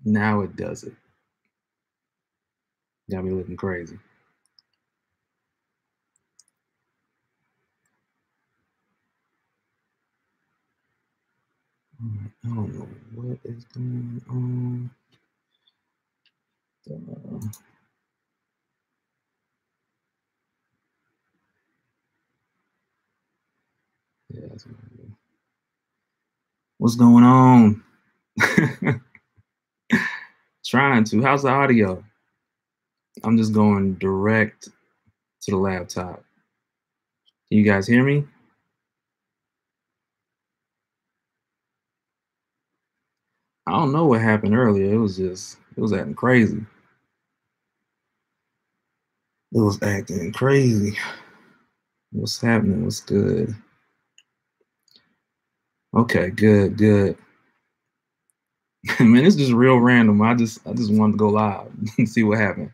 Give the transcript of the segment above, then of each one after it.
Now it does it. Got me looking crazy. I don't know what is going on. Yeah, that's what I do. What's going on? Trying to. How's the audio? I'm just going direct to the laptop. Can you guys hear me? I don't know what happened earlier. It was acting crazy. It was acting crazy. What's happening? What's good? Okay, good. Man, it's just real random. I just wanted to go live and see what happened.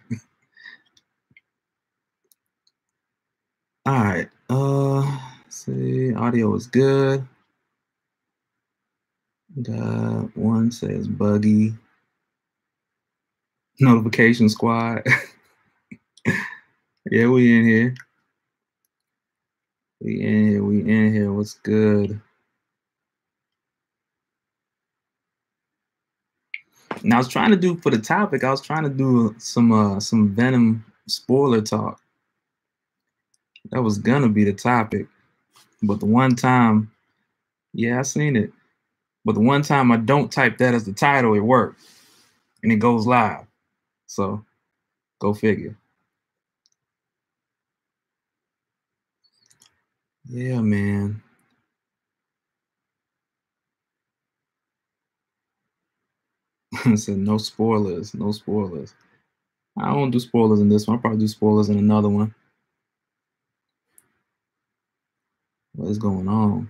All right. Let's see. Audio is good. Got one says Buggy. Notification squad. Yeah, we in here. We in here. What's good? And I was trying to do for the topic, I was trying to do some Venom spoiler talk. That was gonna be the topic. But the one time, yeah, I seen it. But the one time I don't type that as the title, it worked. And it goes live. So go figure. Yeah, man. Said no spoilers, no spoilers. I won't do spoilers in this one. I'll probably do spoilers in another one. What is going on?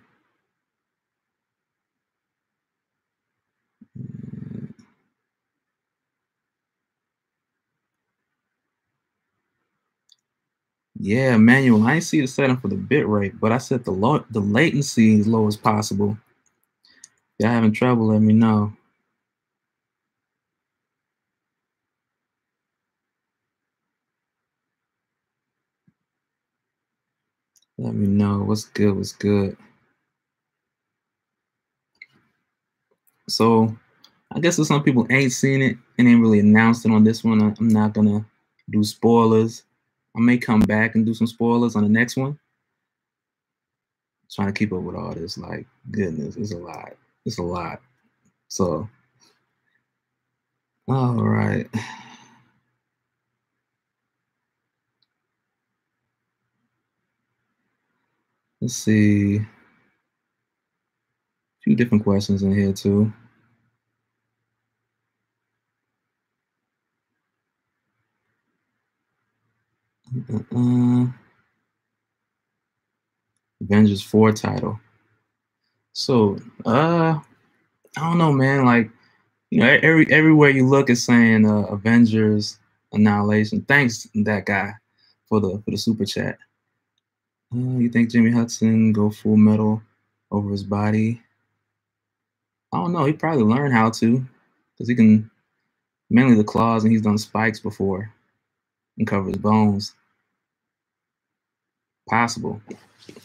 Yeah, manual. I ain't see the setting for the bit rate, but I set the latency as low as possible. If y'all having trouble, let me know. Let me know. What's good? What's good? So I guess if some people ain't seen it and ain't really announced it on this one, I'm not gonna do spoilers. I may come back and do some spoilers on the next one. Trying to keep up with all this, like, goodness, it's a lot. It's a lot. So, all right. Let's see. A few different questions in here too. Avengers 4 title. So, I don't know, man. Like, you know, everywhere you look is saying Avengers Annihilation. Thanks, that guy, for the super chat. You think Jimmy Hudson go full metal over his body? I don't know. He probably learned how to, because he can mainly the claws, and he's done spikes before and cover his bones. Possible.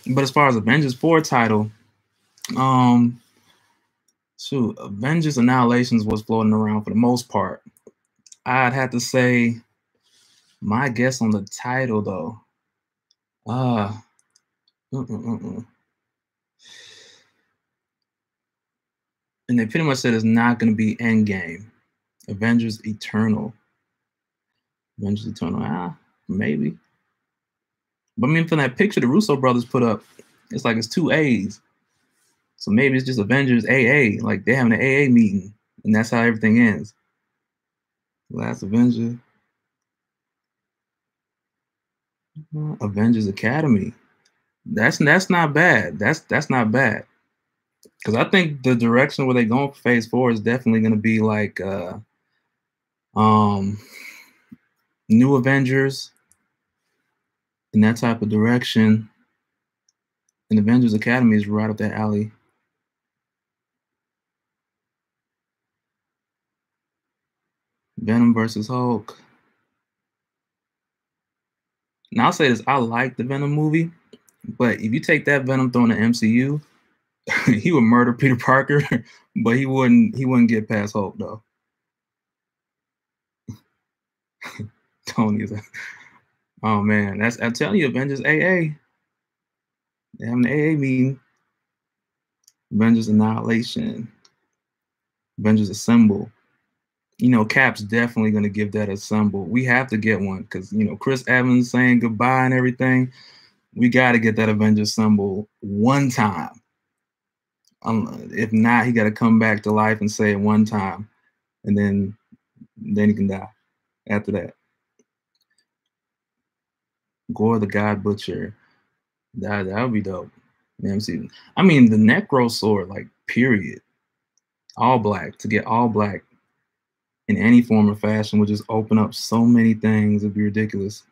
But as far as Avengers 4 title, Avengers Annihilations was floating around for the most part. I'd have to say my guess on the title though. And they pretty much said it's not going to be Endgame. Avengers Eternal. Avengers Eternal. Maybe. But I mean, from that picture the Russo brothers put up, it's like it's 2 A's. So maybe it's just Avengers AA. Like they're having an AA meeting, and that's how everything ends. Last Avenger. Avengers Academy. That's not bad. That's not bad. Because I think the direction where they're going for Phase 4 is definitely going to be like New Avengers in that type of direction. And Avengers Academy is right up that alley. Venom versus Hulk. Now I'll say this: I like the Venom movie, but if you take that Venom thrown in the MCU, he would murder Peter Parker, but he wouldn't get past Hulk though. Tony is oh man, I'm telling you, Avengers AA. They're having an AA meeting. Avengers Annihilation. Avengers Assemble. You know, Cap's definitely gonna give that a symbol. We have to get one because Chris Evans saying goodbye and everything. We got to get that Avengers symbol one time. If not, he got to come back to life and say it one time, and then he can die after that. Gore the God Butcher. That would be dope. MCU. I mean, the Necro Sword, like, period. All black. To get all black in any form or fashion would just open up so many things. It'd be ridiculous.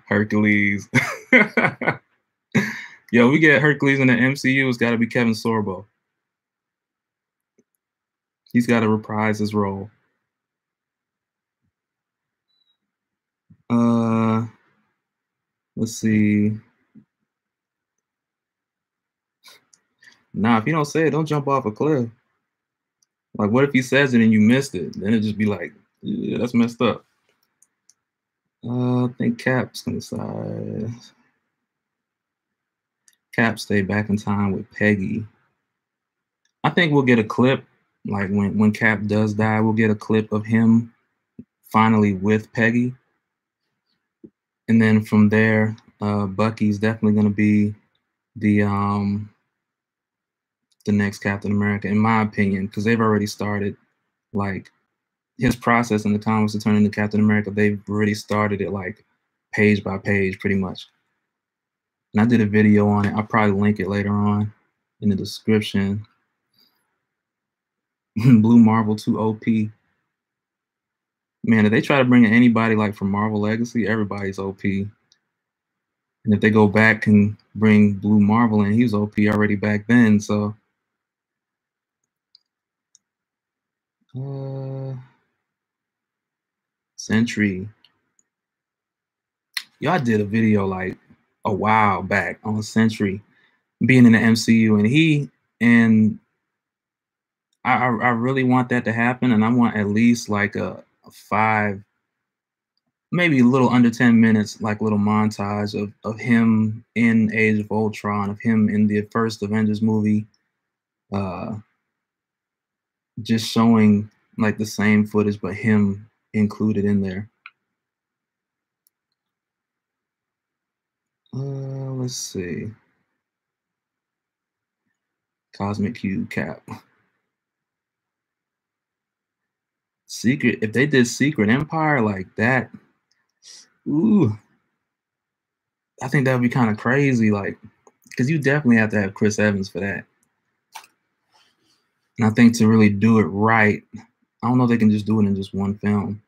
Hercules. Yo, we get Hercules in the MCU. It's got to be Kevin Sorbo. He's got to reprise his role. Let's see. Nah, if you don't say it, don't jump off a cliff. Like, what if he says it and you missed it? Then it'd just be like, yeah, that's messed up. I think Cap's gonna decide. Cap stay back in time with Peggy. I think we'll get a clip, like when Cap does die, we'll get a clip of him finally with Peggy. And then from there, Bucky's definitely gonna be the next Captain America, in my opinion, because they've already started, like, his process in the comics to turn into Captain America. They've already started it, like, page by page, pretty much. And I did a video on it. I'll probably link it later on in the description. Blue Marvel 2 OP. Man, if they try to bring in anybody like from Marvel Legacy, everybody's OP. And if they go back and bring Blue Marvel in, he was OP already back then, so. Sentry. Y'all did a video like a while back on Sentry being in the MCU, and I really want that to happen, and I want at least like a 5, maybe a little under 10 minutes, like little montage of him in Age of Ultron, of him in the first Avengers movie, just showing like the same footage, but him included in there. Let's see. Cosmic Cube Cap. Secret, if they did Secret Empire like that, ooh, I think that would be kind of crazy, like, because you definitely have to have Chris Evans for that. And I think to really do it right, I don't know if they can just do it in just one film.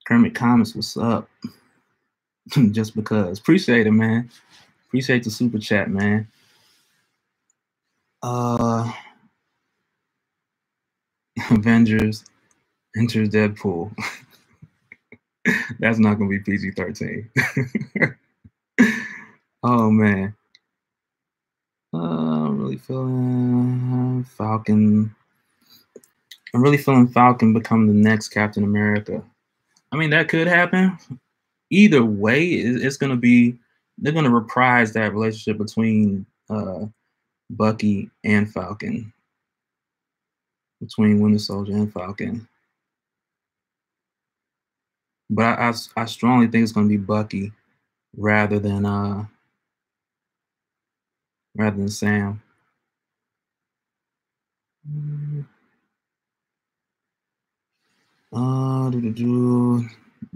Kermit Comics, what's up? Just because. Appreciate it, man. Appreciate the super chat, man. Avengers enters Deadpool. That's not gonna be PG-13. Oh man. I'm really feeling Falcon. I'm really feeling Falcon become the next Captain America. I mean, that could happen. Either way, it's gonna be, they're gonna reprise that relationship between Bucky and Falcon, between Winter Soldier and Falcon. But I strongly think it's gonna be Bucky rather than Sam.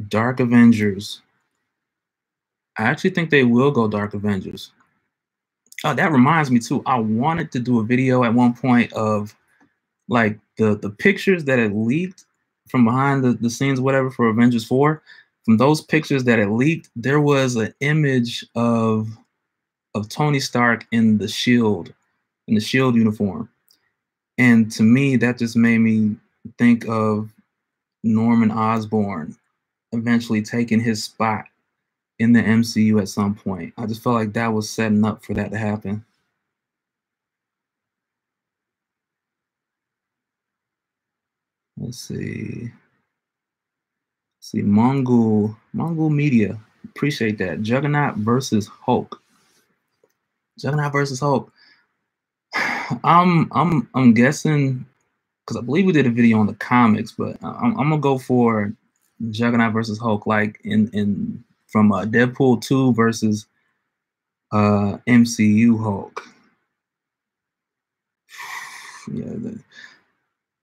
Dark Avengers. I actually think they will go Dark Avengers. Oh, that reminds me too. I wanted to do a video at one point of like the pictures that had leaked from behind the scenes, whatever, for Avengers 4. From those pictures that had leaked, there was an image of Tony Stark in the Shield uniform. And to me, that just made me think of Norman Osborn eventually taking his spot in the MCU at some point. I just felt like that was setting up for that to happen. Let's see. Mongol Media. Appreciate that. Juggernaut versus Hulk. Juggernaut versus Hulk. I'm guessing because I believe we did a video on the comics, but I'm gonna go for Juggernaut versus Hulk, like in from Deadpool 2 versus MCU Hulk.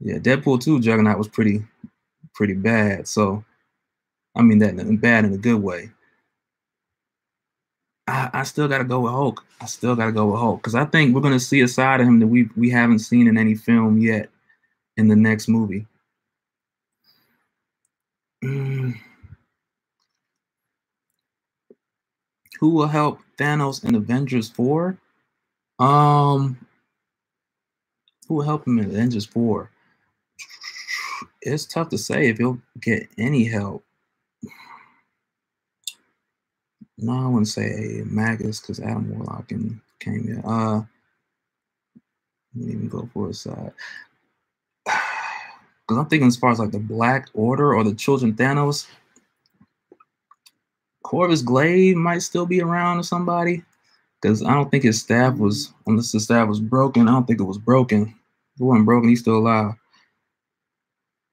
Yeah, Deadpool 2 Juggernaut was pretty bad. So I mean that bad in a good way. I still gotta go with Hulk. I still gotta go with Hulk because I think we're gonna see a side of him that we haven't seen in any film yet in the next movie. Mm. Who will help Thanos in Avengers 4? Who will help him in Avengers 4? It's tough to say if he'll get any help. No, I wouldn't say Magus because Adam Warlock came in. Didn't even go for his side. Because I'm thinking as far as like the Black Order or the Children Thanos, Corvus Glaive might still be around or somebody. Because I don't think his staff was, unless the staff was broken, I don't think it was broken. If it wasn't broken, he's still alive.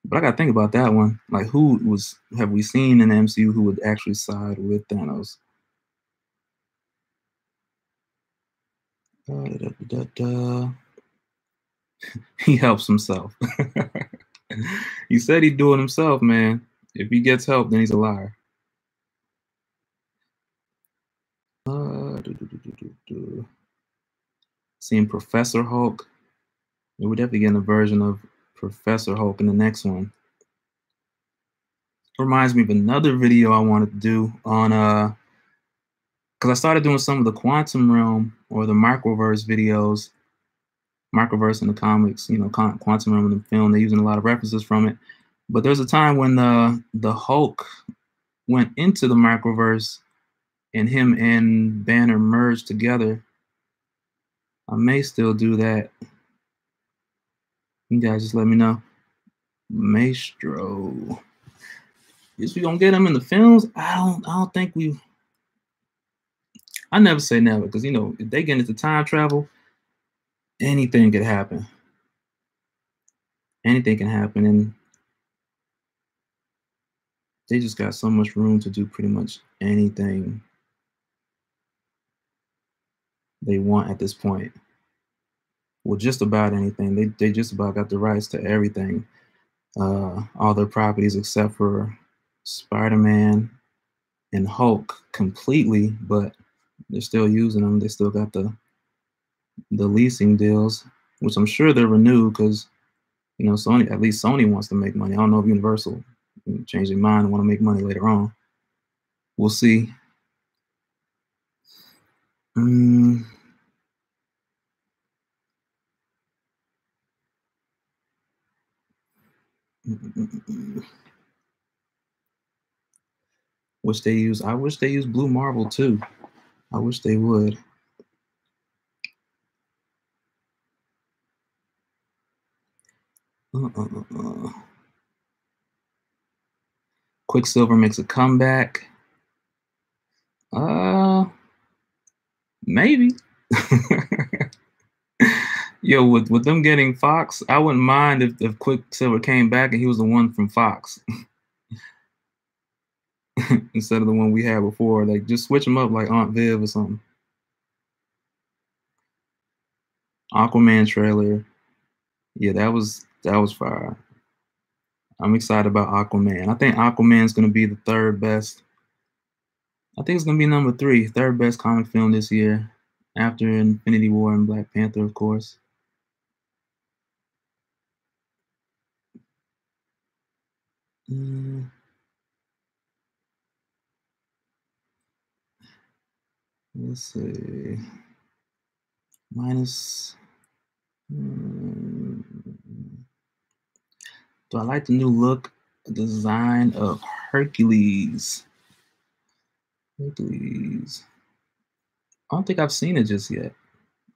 But I gotta think about that one. Like, who have we seen in the MCU who would actually side with Thanos? He helps himself. He said he'd do it himself, man. If he gets help, then he's a liar. Seeing Professor Hulk. We're definitely getting a version of Professor Hulk in the next one. Reminds me of another video I wanted to do on because I started doing some of the quantum realm or the microverse videos. Microverse in the comics, you know, quantum realm in the film. They're using a lot of references from it. But there's a time when the Hulk went into the microverse and him and Banner merged together. I may still do that. You guys just let me know. Maestro. Is we gonna get him in the films? I don't think we. I never say never because you know if they get into time travel, anything could happen. Anything can happen, and they just got so much room to do pretty much anything they want at this point. Well, just about anything. They just about got the rights to everything. All their properties except for Spider-Man and Hulk completely, but they're still using them. They still got the leasing deals, which I'm sure they're renewed because you know Sony, at least Sony wants to make money. I don't know if Universal change their mind and want to make money later on. We'll see. Wish they use. I wish they used Blue Marvel too. I wish they would. Quicksilver makes a comeback. Maybe. Yo, with them getting Fox, I wouldn't mind if Quicksilver came back and he was the one from Fox instead of the one we had before. Like, just switch him up like Aunt Viv or something. Aquaman trailer. Yeah, that was fire. I'm excited about Aquaman. I think Aquaman's gonna be the third best. I think it's gonna be number 3, third best comic film this year, after Infinity War and Black Panther, of course. Let's see. Minus. Do I like the new look design of Hercules? Hercules. I don't think I've seen it just yet.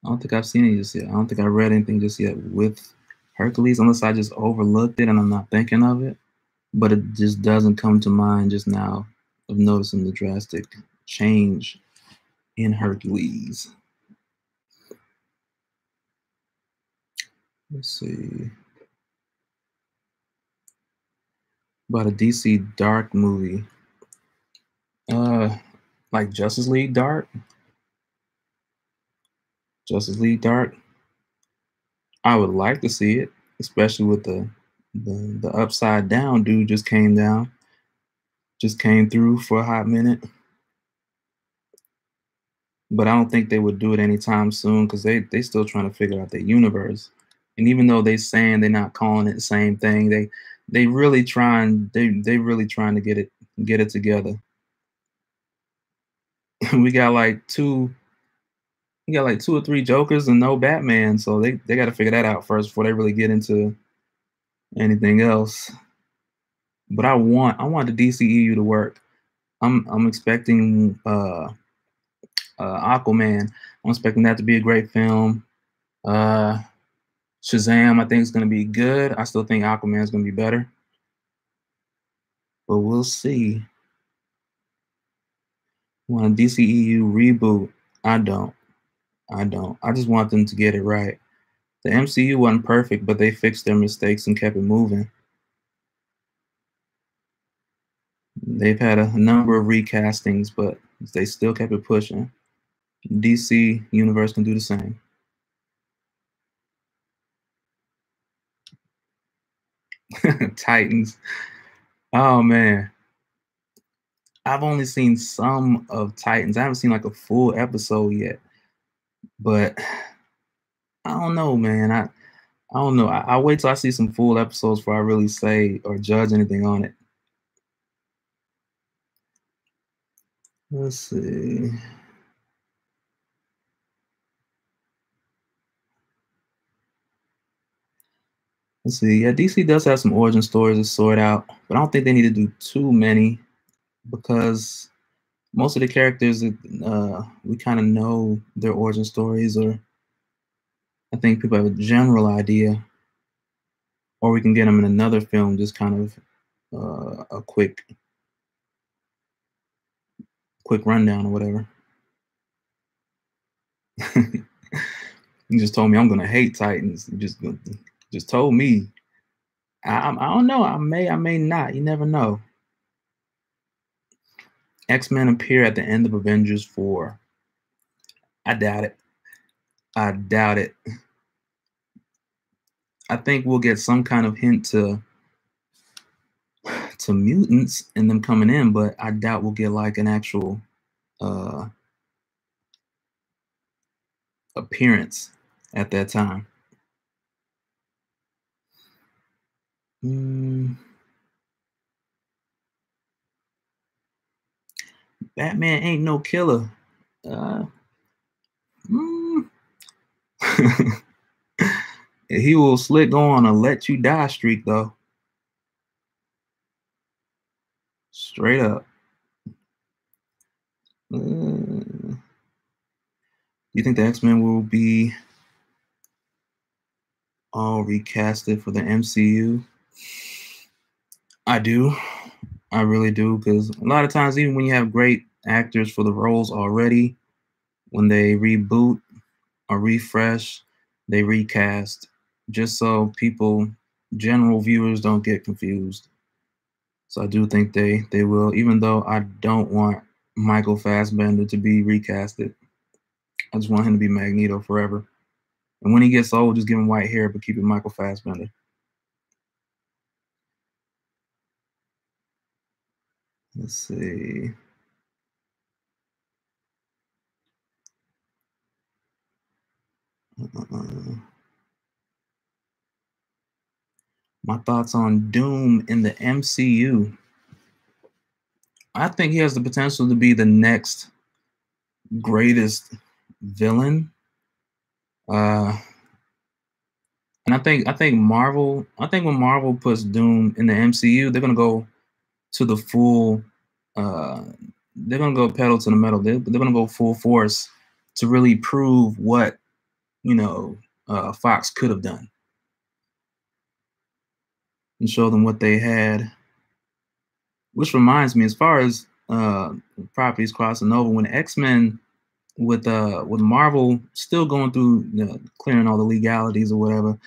I don't think I've seen it just yet. I don't think I read anything just yet with Hercules, unless I just overlooked it and I'm not thinking of it. But it just doesn't come to mind just now of noticing the drastic change in Hercules. Let's see. About a DC Dark movie. Like Justice League Dark? Justice League Dark? I would like to see it, especially with the upside down dude just came through for a hot minute. But I don't think they would do it anytime soon because they still trying to figure out their universe. And even though they saying they're not calling it the same thing, they really trying to get it together. we got like two or three Jokers and no Batman, so they got to figure that out first before they really get into anything else. But I want the DCEU to work. I'm expecting Aquaman. I'm expecting that to be a great film. Shazam, I think is going to be good. I still think Aquaman is going to be better, but we'll see. Want a DCEU reboot? I don't. I just want them to get it right. The MCU wasn't perfect, but they fixed their mistakes and kept it moving. They've had a number of recastings, but they still kept it pushing. DC Universe can do the same. Titans. Oh man. I've only seen some of Titans. I haven't seen like a full episode yet. But I don't know, man. I don't know. I wait till I see some full episodes before I really say or judge anything on it. Let's see. Let's see. Yeah, DC does have some origin stories to sort out, but I don't think they need to do too many because most of the characters, we kind of know their origin stories, or I think people have a general idea, or we can get them in another film, just kind of a quick rundown or whatever. You just told me I'm gonna hate Titans. You just told me. I don't know. I may not. You never know. X-Men appear at the end of Avengers 4. I doubt it. I doubt it. I think we'll get some kind of hint to mutants and them coming in, but I doubt we'll get like an actual appearance at that time. Batman ain't no killer. He will slick go on a let you die streak though. Straight up. You think the X-Men will be all recasted for the MCU? I do. I really do, because a lot of times, even when you have great actors for the roles already, when they reboot or refresh, they recast, just so people, general viewers, don't get confused. So I do think they will, even though I don't want Michael Fassbender to be recasted. I just want him to be Magneto forever. And when he gets old, just give him white hair, but keep it Michael Fassbender. Let's see. My thoughts on Doom in the MCU. I think he has the potential to be the next greatest villain. And I think when Marvel puts Doom in the MCU, they're gonna go to the full. Uh, they're gonna go pedal to the metal. They're gonna go full force to really prove what you know Fox could have done and show them what they had. Which reminds me, as far as properties crossing over, when X-Men with Marvel still going through clearing all the legalities or whatever,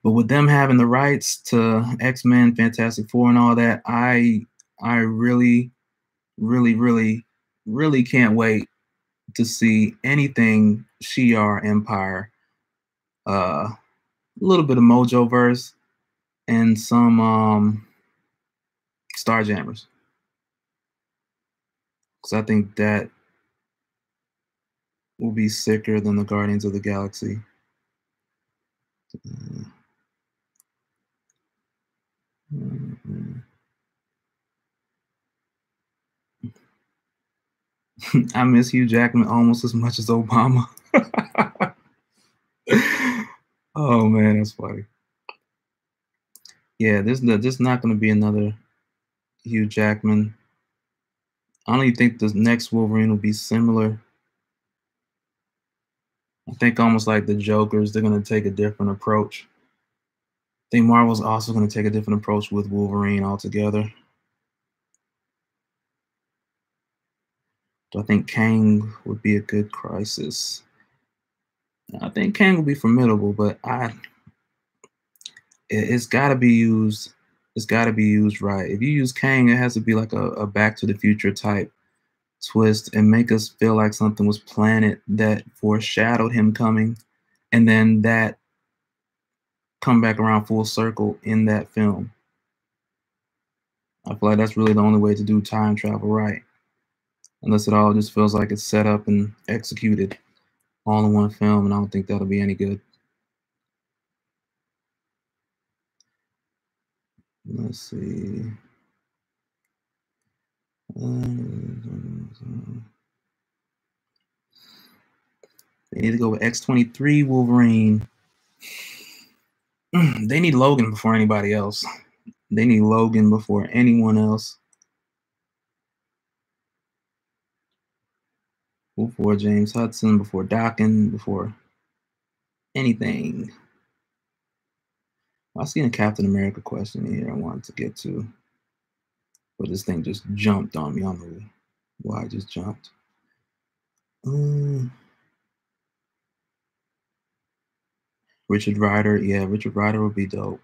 but with them having the rights to X-Men, Fantastic Four, and all that, I really, really, really, really can't wait to see anything Shi'ar Empire, a little bit of Mojo verse, and some Starjammers, because I think that will be sicker than the Guardians of the Galaxy. I miss Hugh Jackman almost as much as Obama. Oh man, that's funny. Yeah, there's not going to be another Hugh Jackman. I don't even think the next Wolverine will be similar. I think almost like the Jokers, they're going to take a different approach. I think Marvel's also going to take a different approach with Wolverine altogether. Do I think Kang would be a good Crisis? I think Kang will be formidable, but it's got to be used. It's got to be used right. If you use Kang, it has to be like a Back to the Future type twist and make us feel like something was planted that foreshadowed him coming, and then that come back around full circle in that film. I feel like that's really the only way to do time travel right, unless it all just feels like it's set up and executed all in one film, and I don't think that'll be any good. Let's see. They need to go with X-23 Wolverine. They need Logan before anybody else. They need Logan before anyone else. Before James Hudson, before Dockin, before anything. I seen a Captain America question here I wanted to get to, but this thing just jumped on me. I don't know why it just jumped. Richard Rider, yeah, Richard Rider would be dope.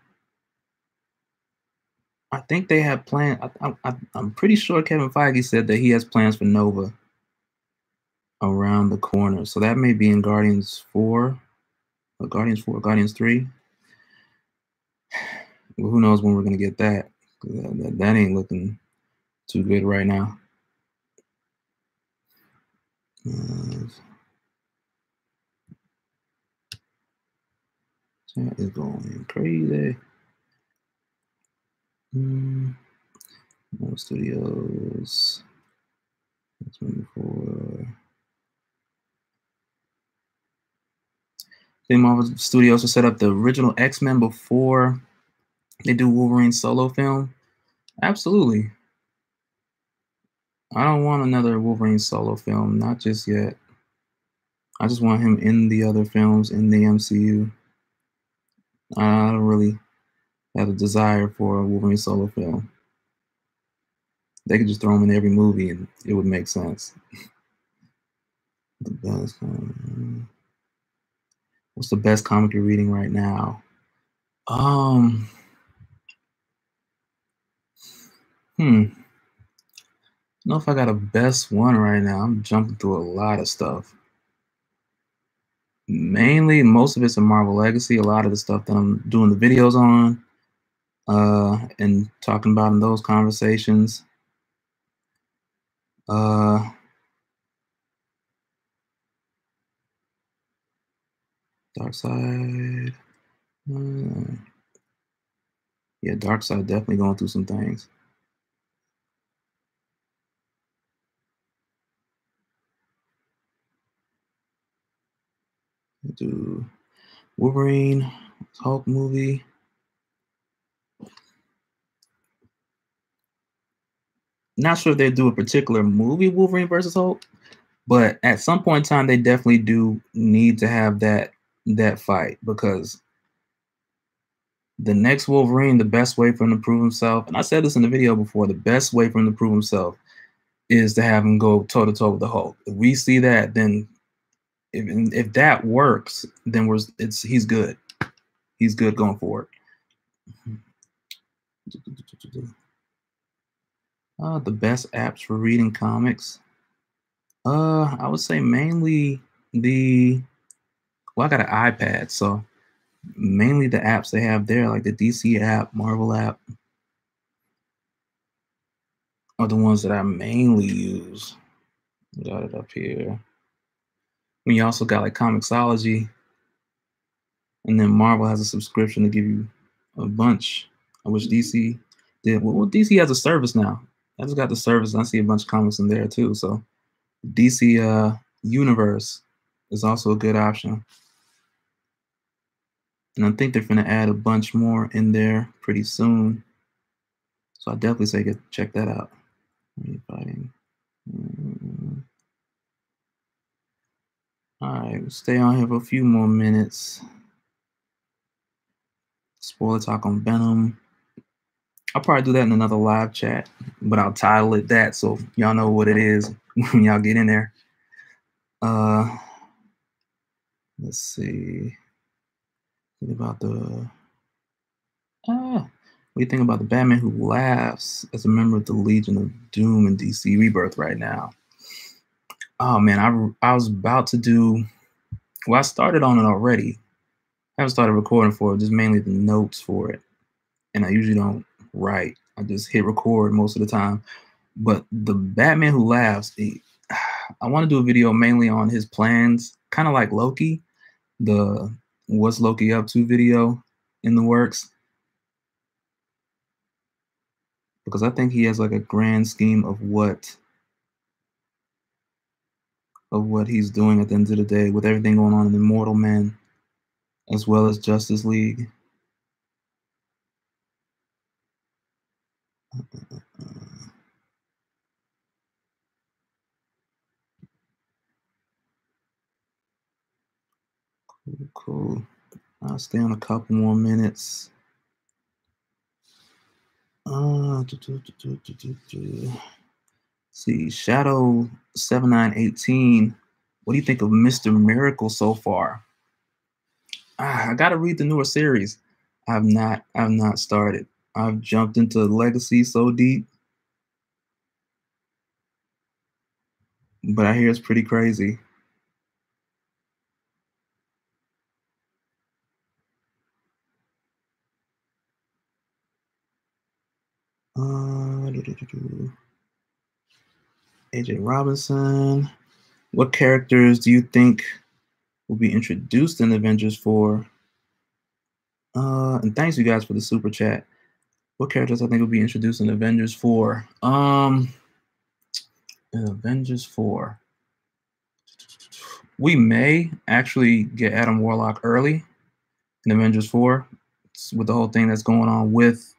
I think they have plans. I'm pretty sure Kevin Feige said that he has plans for Nova around the corner, so that may be in Guardians 4, or Guardians 4, Guardians 3. Well, who knows when we're gonna get that? That ain't looking too good right now. Chat is going crazy. More studios. That's 24. I think Marvel Studios will set up the original X-Men before they do Wolverine solo film. Absolutely. I don't want another Wolverine solo film, not just yet. I just want him in the other films in the MCU. I don't really have a desire for a Wolverine solo film. They could just throw him in every movie and it would make sense. What's the best comic you're reading right now? I don't know if I got a best one right now. I'm jumping through a lot of stuff. Mainly, most of it's a Marvel Legacy. A lot of the stuff that I'm doing the videos on and talking about in those conversations. Dark Side. Yeah, Dark Side definitely going through some things. Do Wolverine. Hulk movie. Not sure if they do a particular movie, Wolverine versus Hulk, but at some point in time, they definitely do need to have that fight, because the next Wolverine, the best way for him to prove himself, and I said this in the video before, the best way for him to prove himself is to have him go toe to toe with the Hulk. If we see that, then if that works, then he's good. He's good going forward. The best apps for reading comics. I would say mainly I got an iPad, so mainly the apps they have there, like the DC app, Marvel app, are the ones that I mainly use. Got it up here. You also got like Comixology, and then Marvel has a subscription to give you a bunch. I wish DC did. Well, DC has a service now. I just got the service, and I see a bunch of comics in there too. So DC Universe is also a good option. And I think they're going to add a bunch more in there pretty soon. So I definitely say check that out. Fighting. All right, we'll stay on here for a few more minutes. Spoiler talk on Venom. I'll probably do that in another live chat, but I'll title it that so y'all know what it is when y'all get in there. Let's see. Think about what do you think about the Batman who laughs as a member of the Legion of Doom in DC Rebirth right now? Oh man, I was about to do. Well, I started on it already. I haven't started recording for it, just mainly the notes for it. And I usually don't write. I just hit record most of the time. But the Batman who laughs, I want to do a video mainly on his plans, kind of like Loki, the What's Loki Up To video in the works. Because I think he has like a grand scheme of what he's doing at the end of the day, with everything going on in Immortal Men as well as Justice League. Cool. I'll stay on a couple more minutes. See, Shadow 7918. What do you think of Mr. Miracle so far? I gotta read the newer series. I've not started. I've jumped into Legacy so deep, but I hear it's pretty crazy. AJ Robinson. What characters do you think will be introduced in Avengers 4? And thanks you guys for the super chat. What characters I think will be introduced in Avengers 4? In Avengers 4. We may actually get Adam Warlock early in Avengers 4 with the whole thing that's going on with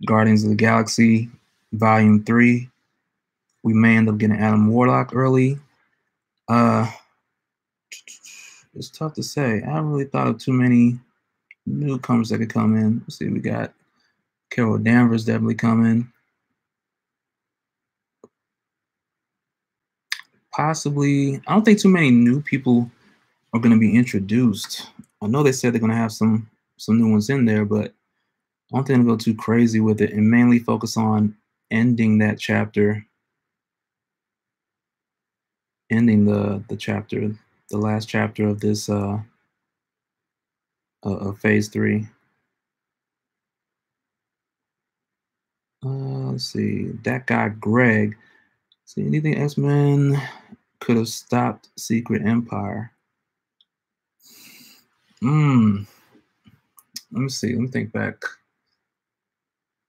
Guardians of the Galaxy Volume 3. We may end up getting Adam Warlock early. It's tough to say. I haven't really thought of too many newcomers that could come in. Let's see, we got Carol Danvers definitely coming. Possibly, I don't think too many new people are going to be introduced. I know they said they're going to have some new ones in there, but I don't think they'll go too crazy with it and mainly focus on ending that chapter, ending the chapter, the last chapter of this of phase 3. Let's see, that guy Greg. See, anything X-Men could have stopped Secret Empire? Let me see. Let me think back.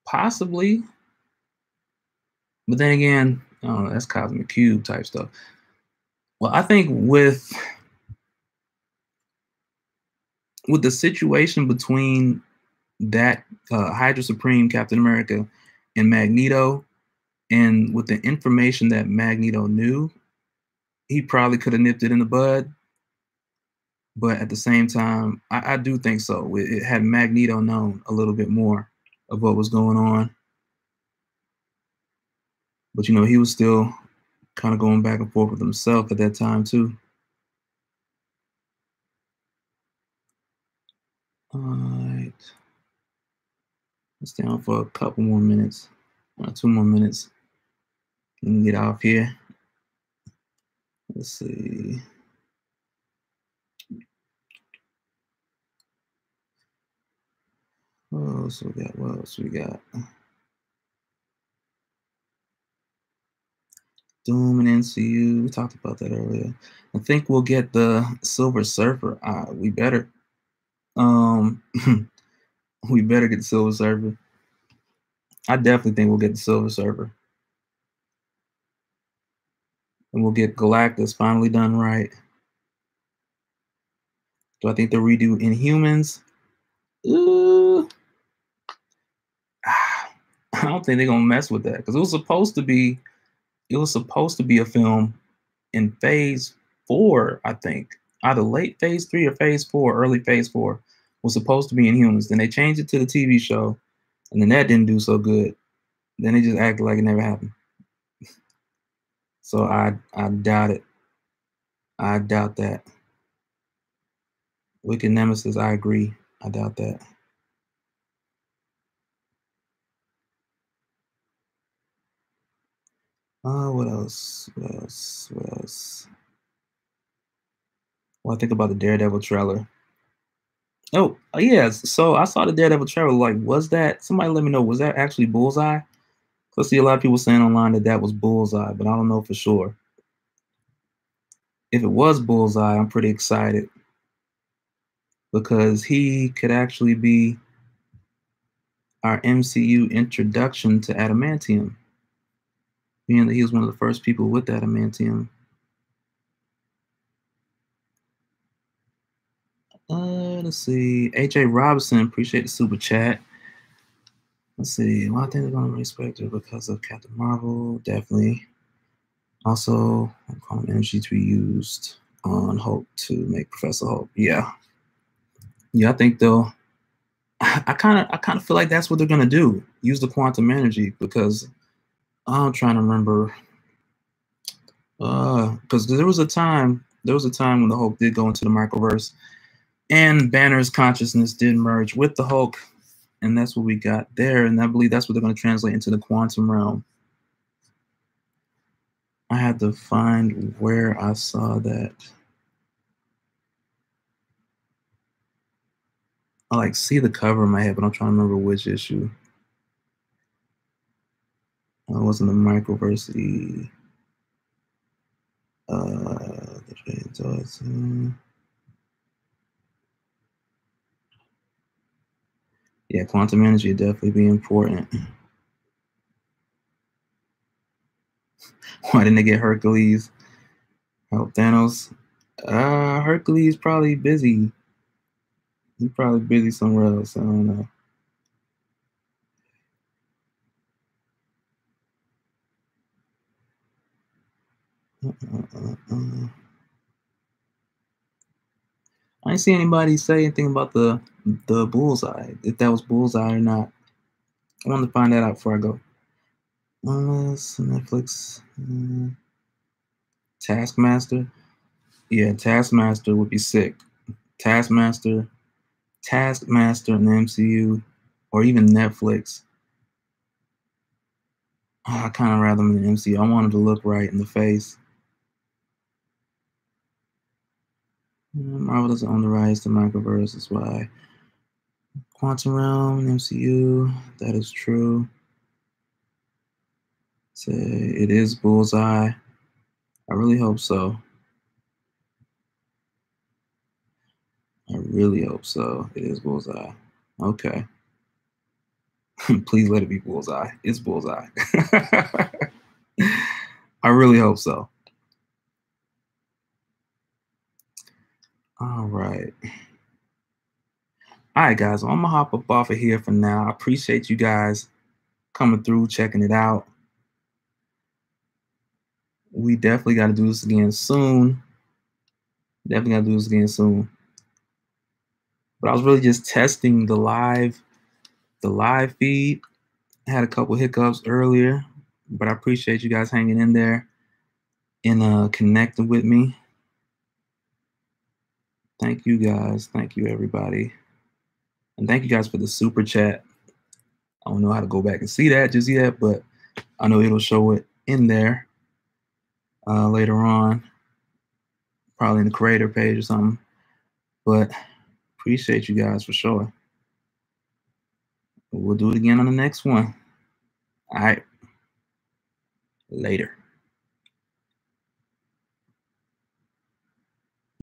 Possibly, but then again, I don't know. That's Cosmic Cube type stuff. Well, I think with with the situation between that Hydra Supreme, Captain America, and Magneto, and with the information that Magneto knew, he probably could have nipped it in the bud. But at the same time, I do think so. It had Magneto known a little bit more of what was going on. But, you know, he was still kind of going back and forth with himself at that time, too. All right. Let's stay on for a couple more minutes. 2 more minutes. We can get off here. Let's see. What else we got? What else we got? Doom and MCU. We talked about that earlier. I think we'll get the Silver Surfer. We better. We better get the Silver Surfer. I definitely think we'll get the Silver Surfer. And we'll get Galactus finally done right. Do I think they'll redo Inhumans? I don't think they're gonna mess with that because it was supposed to be a film in phase 4, I think. Either late phase 3 or phase 4, early phase 4 was supposed to be Inhumans. Then they changed it to the TV show, and then that didn't do so good. Then they just acted like it never happened. So I doubt it. I doubt that. Wicked Nemesis, I agree. I doubt that. What else? What else? What else? Well, I think about the Daredevil trailer. Oh, yes. So I saw the Daredevil trailer. Like, was that, somebody let me know, was that actually Bullseye? I see a lot of people saying online that that was Bullseye, but I don't know for sure. If it was Bullseye, I'm pretty excited because he could actually be our MCU introduction to adamantium, being that he was one of the first people with adamantium. Let's see. AJ Robinson, appreciate the super chat. Let's see. Well, I think they're going to respect her because of Captain Marvel, definitely. Also, quantum energy to be used on Hulk to make Professor Hulk. Yeah, I think they'll. I kind of feel like that's what they're gonna do. Use the quantum energy because I'm trying to remember. Because there was a time when the Hulk did go into the microverse, and Banner's consciousness did merge with the Hulk, and that's what we got there. And I believe that's what they're going to translate into the quantum realm. I had to find where I saw that. I like see the cover in my head, but I'm trying to remember which issue. It wasn't the microversity. Yeah, quantum energy would definitely be important. Why didn't they get Hercules? Help Thanos. Hercules probably busy. He's probably busy somewhere else. I don't know. I didn't see anybody say anything about the Bullseye, if that was Bullseye or not. I wanted to find that out before I go. Unless Netflix. Taskmaster. Yeah, Taskmaster would be sick. Taskmaster in the MCU, or even Netflix. I kind of rather him in the MCU. I want him to look right in the face. Marvel doesn't own the rights to microverse, that's why. Quantum Realm, MCU, that is true. Say it is Bullseye. I really hope so. I really hope so. It is Bullseye. Okay. Please let it be Bullseye. It's Bullseye. I really hope so. All right. All right, guys, well, I'm gonna hop up off of here for now. I appreciate you guys coming through, checking it out. We definitely got to do this again soon. Definitely got to do this again soon. But I was really just testing the live feed. I had a couple hiccups earlier, but I appreciate you guys hanging in there and connecting with me. Thank you guys. Thank you, everybody. And thank you guys for the super chat. I don't know how to go back and see that just yet, but I know it'll show it in there later on, probably in the creator page or something. But appreciate you guys for sure. We'll do it again on the next one. All right. Later.